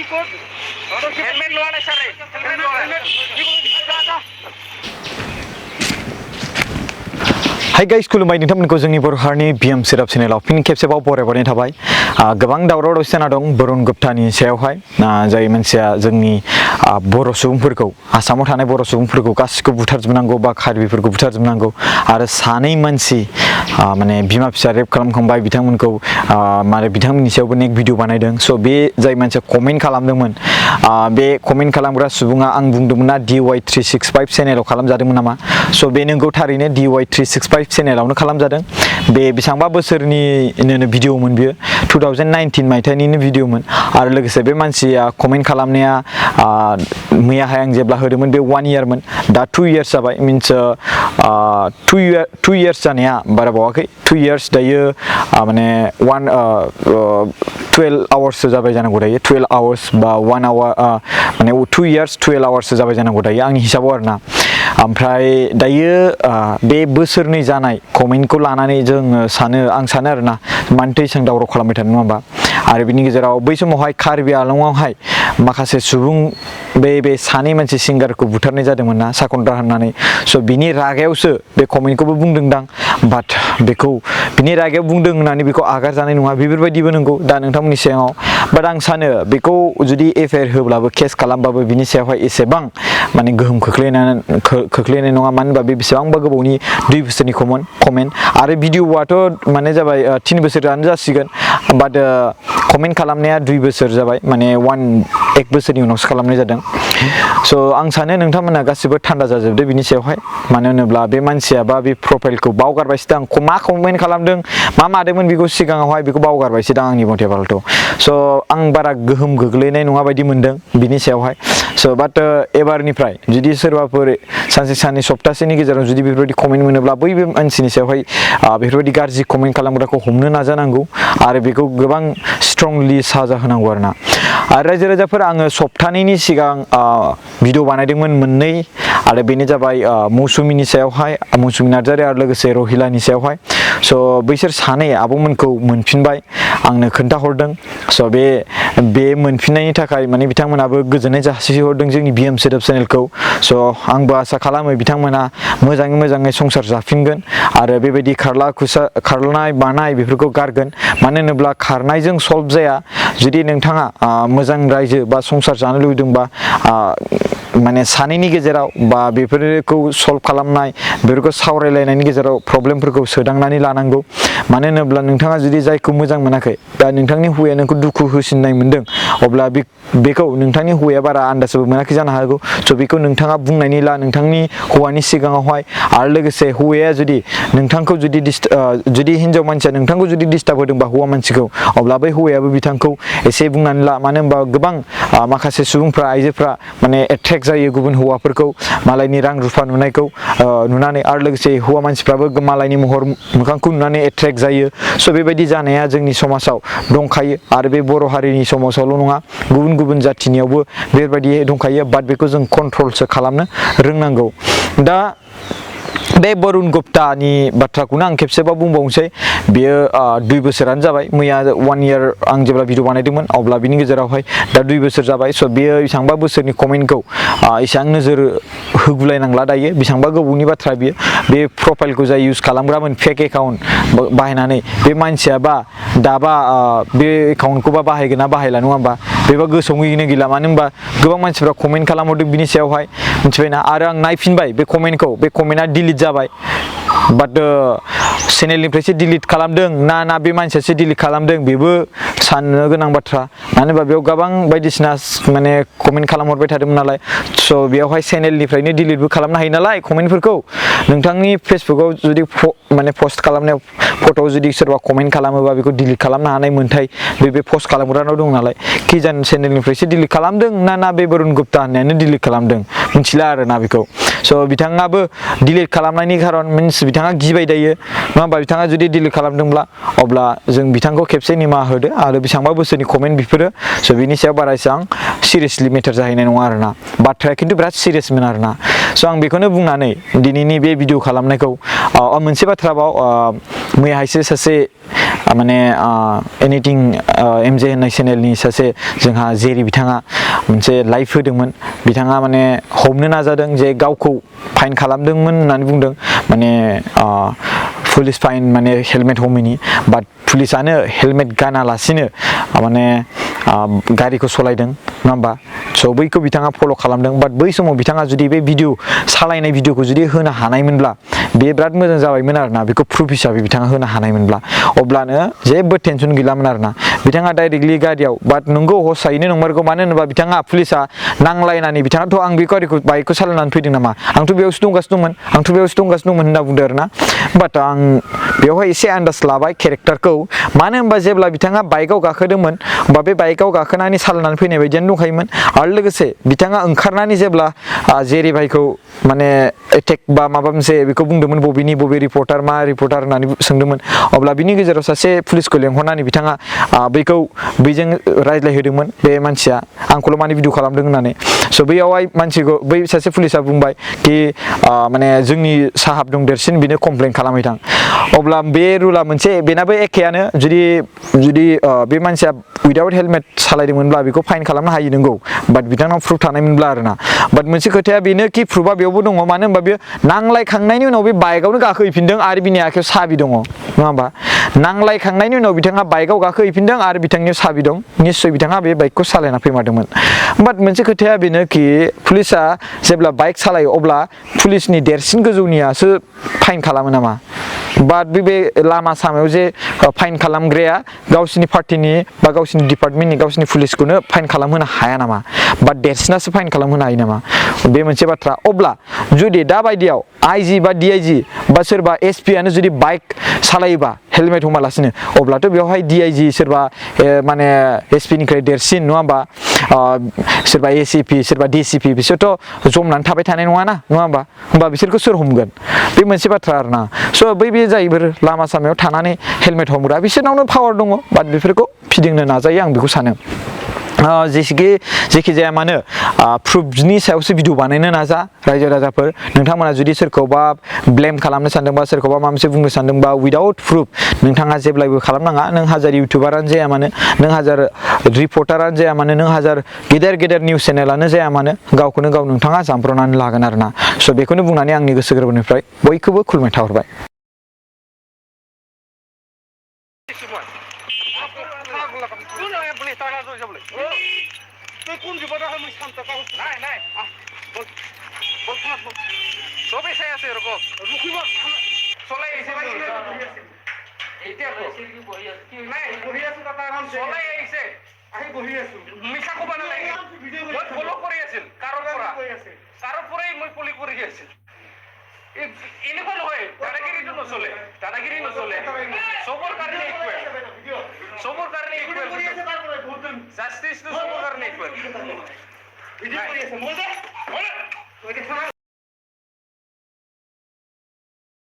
helmet लो ना sir hi guys खुलुमबाय नोंथांमोनखौ जोंनि बर' हारिनि बिएम सेराप चेनेलाव फिन खेबसेबाव बरायबाय थाबाय गोबां दावराव दावसि जाना दं बरुन गुप्तानि सायावहाय जाय मानसिया जोंनि बर' सुबुंफोरखौ आसामाव थानाय बर' सुबुंफोरखौ गासिखौबो बुथारजोबनांगौ बा कार्बिफोरखौ बुथारजोबनांगौ आरो सानै मानसि माने बिमा फिसा रेप खालामखांबाय बिथांमोनखौ माने बिथांमोननि सायावबो नेक भिडिअ बानायदों स' बे जाय मानसिया कमेन्ट खालामदोंमोन बे कमेन्ट खालामग्रा सुबुङा आं बुंदोंमोन ना DY365 चेनेलाव खालामजादोंमोन नामा स' बे नंगौ थारैनो DY365 चेनेलावनो खालामजादों बे बेसेबांबा बोसोरनिनो भिडिअमोन बियो 2019 मायथाइनिनो भिडिअमोन आरो लोगोसे बे मानसिया कमेन्ट खालामनाया मैयाहाय आं जेब्ला होदोंमोन बे 1 इयारमोन दा 2 इयार्स जाबाय मिन्स 2 इयार्स जानाया बारा बावाखै 2 इयार्स दायो माने 12 आवार्ससो जाबाय जानांगौ दायो 12 आवार्स बा 1 आवार माने 2 इयार्स 12 आवार्ससो जाबाय जानांगौ दायो आंनि हिसाबाव आरोना ओमफ्राय दायो बे बोसोरनै जानाय कमेन्टखौ लानानै आं सानो आरोना मानोथो एसेबां दावराव खालामबाय थादों नङा होमबा आरो बिनि गेजेराव बै समावहाय कार्बि आलंआवहाय माखासे सुबुं बे सानै मानसि सिंगारखौ बुथारनाय जादोंमोन ना साकन्द्रा होननानै स' बिनि रागायावसो बे कमेन्टखौबो बुंदोंदां बाट बेखौ बिनि रागायाव बुंदों होननानै बेखौ आगारजानाय नङा बेफोरबायदिबो नंगौ दा नोंथांमोननि सायाव बाट आं सानो बेखौ जुदि एफआइआर होब्लाबो केस खालामबाबो बिनि सायावहाय एसेबां माने गोहोम खोख्लैनाय नङा मानो होनबा बे बेसेबांबा गोबावनि 2 बोसोरनि कमेन्ट आरो भिडिअआथ' माने जाबाय 3 बोसोरानो जासिगोन बाट कमेन्ट खालामनाया 2 बोसोर जाबाय माने 1 बोसोरनि उनावसो खालामनाय जादों स' आं सानो नोंथांमोना गासिबो थान्दा जाजोबदो बिनि सायावहाय मानो होनोब्ला बे मानसिया बा बे प्रफाइलखौ बावगारबायसो दां मा कमेन्ट खालामदों मा मादोंमोन बेखौ सिगाङावहाय बेखौ बावगारबायसो दां आंनि मथेबालथ' स' आं बारा गोहोम गोग्लैनाय नङा बायदि मोनदों बिनि सायावहाय स' बाट एबारनिफ्राय जुदि सोरबाफोर सानसे सप्तासेनि गेजेराव जुदि बेफोरबायदि कमेन्ट मोनोब्ला बै मानसिनि सायावहाय बेफोरबायदि गाज्रि कमेन्ट खालामग्राखौ हमनो नाजानांगौ आरो बेखौ गोबां स्ट्रंलि साजा होनांगौ आरोना आरो रायजो राजाफोर आङो सप्तानैनि सिगां भिडिअ बानायदोंमोन मोननै आरो बेनो जाबाय मौसुमिनि सायावहाय मौसुमि नार्जारि आरो लोगोसे रहिलानि सायावहाय स' बैसोर सानै आब'मोनखौ मोनफिनबाय आंनो खोन्थाहरदों स' बे मोनफिननायनि थाखाय माने बिथांमोनाबो गोजोननाय जासिहरदों जोंनि बिएम सेराप चेनेलखौ स' आंबो आसा खालामो बिथांमोना मोजाङै संसार जाफिनगोन आरो बेबायदि खारनाय बानाय बेफोरखौ गारगोन मानो होनोब्ला खारनायजों सल्भ जाया जुदि नोंथाङा मोजां रायजो बा संसार जानो लुबैदोंबा माने सानैनि गेजेराव बा बेफोरखौ सल्भ खालामनाय बेफोरखौ सावरायलायनायनि गेजेराव प्रब्लेमफोरखौ सोदांनानै लानांगौ मानो होनोब्ला नोंथाङा जुदि जायखौ मोजां मोनाखै दा नोंथांनि हौवाया नोंखौ दुखु होसिननाय मोनदों अब्ला बेखौ नोंथांनि हौवाया बारा आन्दाजबो मोनाखै जानो हागौ स' बेखौ नोंथाङा बुंनायनि नोंथांनि हौवानि सिगाङावहाय आरो लोगोसे हौवाया जुदि नोंथांखौ जुदि हिन्जाव मानसिया नोंथांखौ जुदि डिस्टार्ब होदोंबा हौवा मानसिखौ अब्ला बै हौवायाबो बिथांखौ एसे बुंनानै ला मानो होनबा गोबां माखासे सुबुंफ्रा आइजोफ्रा माने एट्रेक्ट जायो गुबुन हौवाफोरखौ मालायनि रां रुफा नुनानै आरो लोगोसे हौवा मानसिफ्राबो मालायनि महर मोखांखौ नुनानै एट्रेक्ट जायो स' बेबायदि जानाया जोंनि समाजाव दंखायो आरो बे बर' हारिनि समाजावल' नङा गुबुन जाथिनियावबो बेबायदि दंखायो बाट बेखौ जों कन्ट्रलसो खालामनो रोंनांगौ दा बे बरुन गुप्तानि बाथ्राखौनो आं खेबसेबाव बुंबावनोसै बेयो 2 बोसोरानो जाबाय मैया 1 इयार आं जेब्ला भिडिअ बानायदोंमोन अब्ला बिनि गेजेरावहाय दा 2 बोसोर जाबाय स' बेयो बेसेबांबा बोसोरनि कमेन्टखौ एसेबां नोजोर होगुलायनांला दायो बेसेबांबा गोबावनि बाथ्रा बियो बे प्रफाइलखौ जाय इउज खालामग्रामोन फेक एकाउन्ट बाहायनानै बे मानसिया दाबा बे एकाउन्टखौबा बाहायगोन ना बाहायला नङा होमबा बेबा गोसोआवनो गैला मानो होनबा गोबां मानसिफ्रा कमेन्ट खालामहरदों बिनि सायावहाय मिथिबायना आरो आं नायफिनबाय बे कमेन्टआ डिलिट जाबाय बाट चेनेलनिफ्रायसो डिलिट खालामदों ना बे मानसियासो डिलिट खालामदों बेबो साननो गोनां बाथ्रा मानो होनबा बेयाव गोबां बायदिसिना माने कमेन्ट खालामहरबाय थादोंमोन नालाय स' बेयावहाय चेनेलनिफ्रायनो डिलिटबो खालामनो हायो नालाय कमेन्टफोरखौ नोंथांनि फेसबुकाव जुदि माने पस्ट खालामनायाव फट'आव जुदि सोरबा कमेन्ट खालामोबा बेखौ डिलिट खालामनो हानाय मोन्थाय बे पस्ट खालामग्रानाव दं नालाय किजान चेनेलनिफ्रायसो डिलिट खालामदों ना बे बरुन गुप्ता होननायानो डिलिट खालामदों मिथिला आरोना बेखौ स' बिथाङाबो डिलिट खालामनायनि खारन मिन्स बिथाङा गिबाय दायो नङा होमबा बिथाङा जुदि डिलिट खालामदोंब्ला अब्ला जों बिथांखौ खेबसे निमाहा होदो आरो बेसेबांबा बोसोरनि कमेन्ट बेफोरो स' बिनि सायाव बारा एसेबां सिरियासलि मेटार जाहैनाय नङा आरोना बाथ्राया खिन्थु बिराद सिरियासमोन आरोना स' आं बेखौनो बुंनानै दिनैनि बे भिडिअ खालामनायखौ मोनसे बाथ्राबाव मैयाहायसो सासे माने एनिथिं एमजे होननाय चेनेलनि सासे जोंहा जेरि बिथाङा मोनसे लाइभ होदोंमोन बिथाङा माने हमनो नाजादों जे गावखौ फाइन खालामदोंमोन होननानै बुंदों माने पुलिस फाइन माने हेलमेट हमैनि बाट पुलिसानो हेलमेट गानालासिनो माने गारिखौ सलायदों नङा होमबा स' बैखौ बिथाङा फल' खालामदों बाट बै समाव बिथाङा जुदि बे भिडिअ सालायनाय भिडिअखौ जुदि होनो हानायमोनब्ला बे बिराद मोजां जाबायमोन आरोना बेखौ प्रुफ हिसाबै बिथाङा होनो हानायमोनब्ला अब्लानो जेबो टेनसन गैलामोन आरोना बिथाङा डाइरेक्टलि गारियाव बाट नंगौ हसायैनो नंमारगौ मानो होनोबा बिथाङा पुलिसा नांलायनानै बिथाङाथ' आं बे गारिखौ बाइकखौ सालायनानै फैदों नामा आंथ' बेयावसो दंगासिनो दंमोन होनना बुंदों आरोना बाट आं बेवहाय एसे आन्दाज लाबाय केरेक्टारखौ मानो होनबा जेब्ला बिथाङा बाइकआव गाखोदोंमोन होमबा बे बाइकआव गाखोनानै सालायनानै फैनाय बायदियानो दंखायोमोन आरो लोगोसे बिथाङा ओंखारनानै जेब्ला जेरि भाइखौ माने एटेक बा माबा मोनसे बेखौ बुंदोंमोन बबे रिपर्टार मा रिपर्टार होननानै सोंदोंमोन अब्ला बिनि गेजेराव सासे पुलिसखौ लेंहरनानै बिथाङा बैजों रायज्लायहोदोंमोन बे मानसिया आंखौल' माने भिडिअ खालामदों होननानै स' बैयावहाय मानसिखौ बै सासे पुलिसा बुंबाय कि माने जोंनि साहाब दं देरसिन बिनो कमप्लेन खालामहैथां अब्ला बे रुला मोनसे बेनाबो एखेयानो जुदि बे मानसिया उइदाउट हेलमेट सालायदोंमोनब्ला बेखौ फाइन खालामनो हायो नंगौ बाट बिथांनाव प्रुफ थानायमोनब्ला आरोना बाट मोनसे खोथाया बेनो कि प्रुफा बेयावबो दङ मानो होनबा बेयो नांलायखांनायनि उनाव बे बाइकआवनो गाखोहैफिनदों आरो बिनि आखायाव साबि दङ नङा होमबा नांलायखांनायनि उनाव बिथाङा बाइकआव गाखोहैफिनदों आरो बिथांनियाव साबि दं निस्सय बिथाङा बे बाइकखौ सालायना फैमारदोंमोन बाट मोनसे खोथाया बेनो कि पुलिसा जेब्ला बाइक सालायो अब्ला पुलिसनि देरसिन गोजौनियासो फाइन खालामो नामा बाट बे लामा सामायाव जे फाइन खालामग्राया गावसिनि पार्टिनि बा गावसिनि डिपार्टमेन्टनि गावसिनि पुलिसखौनो फाइन खालामहोनो हाया नामा बाट देरसिनासो फाइन खालामहोनो हायो नामा बे मोनसे बाथ्रा अब्ला जुदि दा बायदियाव आइजि बा डिआइजि बा सोरबा एसपिआनो जुदि बाइक सालायोबा हेलमेट हमालासिनो अब्लाथ' बेवहाय डिआइजि सोरबा माने एसपिनिफ्राय देरसिन नङा होमबा सोरबा एसिपि सोरबा डिसिपि बिसोरथ' जमनानै थाबाय थानाय नङा होमबा बिसोरखौ सोर हमगोन बे मोनसे बाथ्रा आरोना स' बे जायफोर लामा सामायाव थानानै हेलमेट हमग्रा बिसोरनावनो पावार दङ बाट बेफोरखौ फिदिंनो नाजायो आं बेखौ सानो जेखि जाया मानो प्रुफनि सायावसो भिडिअ बानायनो नाजा रायजो राजाफोर नोंथांमोना जुदि सोरखौबा ब्लेम खालामनो सानदोंबा सोरखौबा माबा मोनसे बुंनो सानदोंबा उइदाउट प्रुफ नोंथाङा जेब्लायबो खालामनाङा नों हाजार इउटुबारानो जाया मानो नों हाजार रिपर्टारानो जाया मानो नों हाजार गेदेर निउस चेनेलानो जाया मानो गावखौनो गाव नोंथाङा जामब्रनानै लागोन आरोना स' बेखौनो बुंनानै आंनि गोसो गोरबोनिफ्राय बयखौबो खुलुमनाय थाहरबाय কোন বিপদে হয় মই শান্ত কাউ নাই নাই বল বল বল সবে চাই আছে এরকম রুকিব চলাই আহিছে এতিয়া নাই বহি আছো দাদা এখন চলাই আহিছে আহি বহি আছো মিছা ক'ব নালাগে মই ফলো কৰি আছিল কাৰো পৰাই মই পলি কৰি আছিল এনেকুৱা নহয় দাদাগিৰিটো নচলে চবৰ কাৰণে জাষ্টিসটো চবৰ কাৰণে ইকুৱেল ভিডিঅ' কৰি আছে